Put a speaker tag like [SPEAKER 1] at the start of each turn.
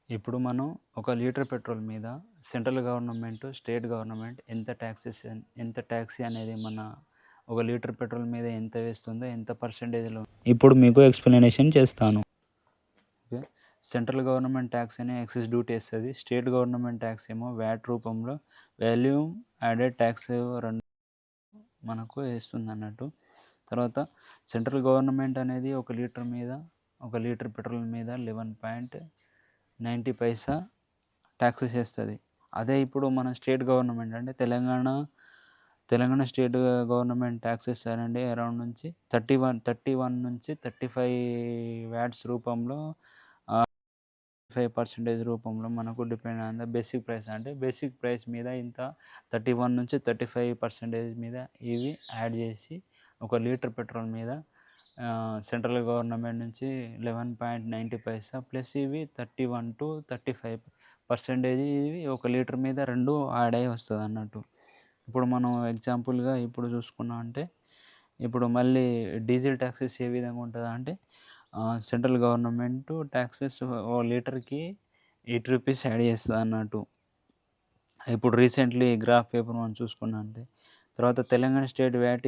[SPEAKER 1] ఇప్పుడు మనం ఒక లీటర్ పెట్రోల్ మీద సెంట్రల్ గవర్నమెంట్, స్టేట్ గవర్నమెంట్ ఎంత ట్యాక్సీ అనేది మన ఒక లీటర్ పెట్రోల్ మీద ఎంత వేస్తుందో, ఎంత పర్సెంటేజ్‌లో ఇప్పుడు మీకు ఎక్స్‌ప్లనేషన్ చేస్తాను. ఓకే. సెంట్రల్ గవర్నమెంట్ ట్యాక్స్ అని ఎక్సైజ్ డ్యూటీ ఏస్తది. స్టేట్ గవర్నమెంట్ ట్యాక్స్ ఏమో వ్యాట్ రూపంలో వాల్యూమ్ యాడెడ్ ట్యాక్స్ మనకు ఏస్తుందన్నట్టు. తర్వాత సెంట్రల్ గవర్నమెంట్ అనేది ఒక లీటర్ పెట్రోల్ మీద 11.90 పైసా ట్యాక్సెస్ ఏస్తది. అదే ఇప్పుడు మన స్టేట్ గవర్నమెంట్ అంటే తెలంగాణ స్టేట్ గవర్నమెంట్ ట్యాక్సెస్ అనేవి అరౌండ్ నుంచి 31 నుంచి 35 వాట్స్ రూపంలో 5% రూపంలో మనకు depend on the basic price. అంటే బేసిక్ ప్రైస్ మీద ఇంత 31 నుంచి 35% మీద ఇవి యాడ్ చేసి ఒక లీటర్ పెట్రోల్ మీద సెంట్రల్ గవర్నమెంట్ నుంచి 11.90 పైసా ప్లస్ ఇవి 31-35% ఇవి ఒక లీటర్ మీద 2 యాడ్ అయ్యి వస్తదన్నట్టు. ఇప్పుడు మనం ఎగ్జాంపుల్‌గా ఇప్పుడు చూసుకున్నామంటే, ఇప్పుడు మళ్ళీ డీజిల్ ట్యాక్సెస్ ఏ విధంగా ఉంటదంటే సెంట్రల్ గవర్నమెంట్ ట్యాక్సెస్ ఓ లీటర్‌కి రూ. 8 యాడ్ చేస్తదన్నట్టు. ఇప్పుడు రీసెంట్‌లీ గ్రాఫ్ పేపర్ మనం చూసుకున్నామంటే, తర్వాత తెలంగాణ స్టేట్ వ్యాట్